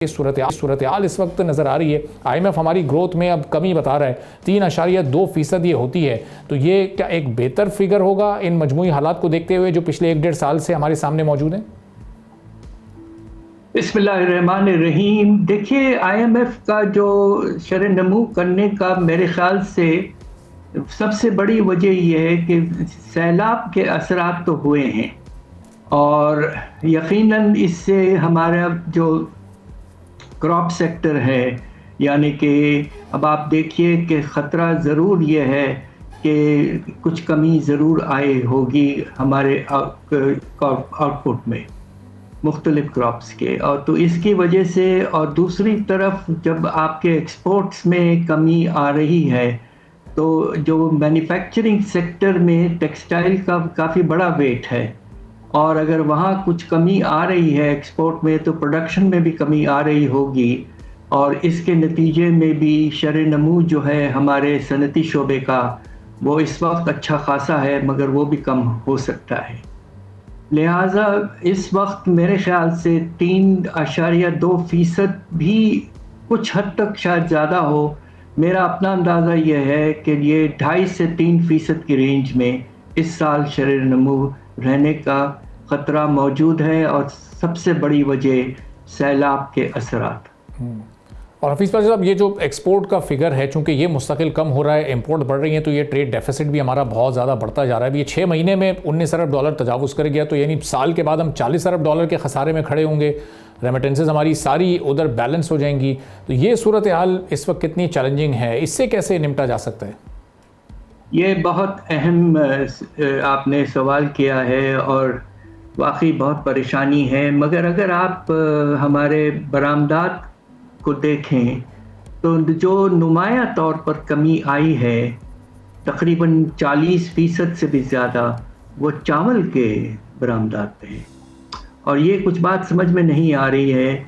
صورتحال اس وقت نظر آ رہی ہے. IMF ہماری گروتھ میں اب کمی بتا رہا ہے, 3.2% یہ ہوتی ہے, تو یہ کیا ایک بہتر فگر ہوگا ان مجموعی حالات کو دیکھتے ہوئے جو پچھلے 1-1.5 سال سے ہمارے سامنے موجود ہیں؟ بسم اللہ الرحمن الرحیم. دیکھیے IMF کا جو شرح نمو کرنے کا میرے خیال سے سب سے بڑی وجہ یہ ہے کہ سیلاب کے اثرات تو ہوئے ہیں, اور یقیناً اس سے ہمارا جو کراپ سیکٹر ہے, یعنی کہ اب آپ دیکھیے کہ خطرہ ضرور یہ ہے کہ کچھ کمی ضرور آئے ہوگی ہمارے آؤٹ پٹ میں مختلف کراپس کے, اور تو اس کی وجہ سے, اور دوسری طرف جب آپ کے ایکسپورٹس میں کمی آ رہی ہے تو جو مینوفیکچرنگ سیکٹر میں ٹیکسٹائل کا کافی بڑا ویٹ ہے, اور اگر وہاں کچھ کمی آ رہی ہے ایکسپورٹ میں تو پروڈکشن میں بھی کمی آ رہی ہوگی, اور اس کے نتیجے میں بھی شرح نمو جو ہے ہمارے صنعتی شعبے کا وہ اس وقت اچھا خاصا ہے, مگر وہ بھی کم ہو سکتا ہے. لہٰذا اس وقت میرے خیال سے 3.2% بھی کچھ حد تک شاید زیادہ ہو. میرا اپنا اندازہ یہ ہے کہ یہ 2.5 سے 3% کی رینج میں اس سال شرح نمو رہنے کا خطرہ موجود ہے, اور سب سے بڑی وجہ سیلاب کے اثرات. اور حفیظ پاشا صاحب, یہ جو ایکسپورٹ کا فگر ہے چونکہ یہ مستقل کم ہو رہا ہے, امپورٹ بڑھ رہی ہیں, تو یہ ٹریڈ ڈیفیسٹ بھی ہمارا بہت زیادہ بڑھتا جا رہا ہے. ابھی یہ 6 مہینے میں $19 ارب تجاوز کر گیا, تو یعنی سال کے بعد ہم $40 ارب کے خسارے میں کھڑے ہوں گے, ریمیٹنسز ہماری ساری ادھر بیلنس ہو جائیں گی. تو یہ صورتحال اس وقت کتنی چیلنجنگ ہے, اس سے کیسے نمٹا جا سکتا ہے؟ یہ بہت اہم آپ نے سوال کیا ہے, اور واقعی بہت پریشانی ہے. مگر اگر آپ ہمارے برآمدات کو دیکھیں تو جو نمایاں طور پر کمی آئی ہے تقریباً 40% سے بھی زیادہ, وہ چاول کے برآمدات پہ ہے. اور یہ کچھ بات سمجھ میں نہیں آ رہی ہے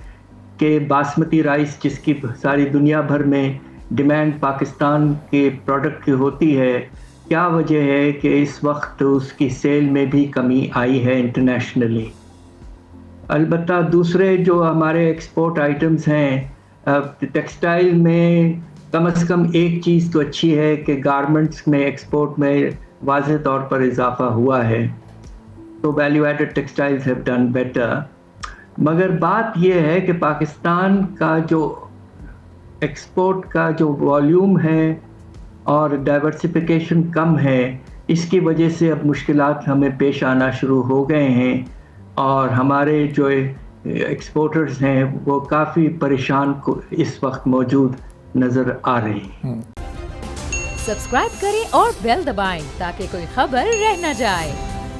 کہ باسمتی رائس جس کی ساری دنیا بھر میں ڈیمانڈ پاکستان کے پروڈکٹ کی ہوتی ہے, کیا وجہ ہے کہ اس وقت اس کی سیل میں بھی کمی آئی ہے انٹرنیشنلی. البتہ دوسرے جو ہمارے ایکسپورٹ آئٹمز ہیں, ٹیکسٹائل میں کم از کم ایک چیز تو اچھی ہے کہ گارمنٹس میں ایکسپورٹ میں واضح طور پر اضافہ ہوا ہے, تو value added textiles have done better. مگر بات یہ ہے کہ پاکستان کا جو ایکسپورٹ کا جو والیوم ہے اور ڈائیورسفیکیشن کم ہے, اس کی وجہ سے اب مشکلات ہمیں پیش آنا شروع ہو گئے ہیں, اور ہمارے جو ایکسپورٹرز ہیں وہ کافی پریشان اس وقت موجود نظر آ رہے ہیں. سبسکرائب کریں اور بیل دبائیں تاکہ کوئی خبر رہ نہ جائے.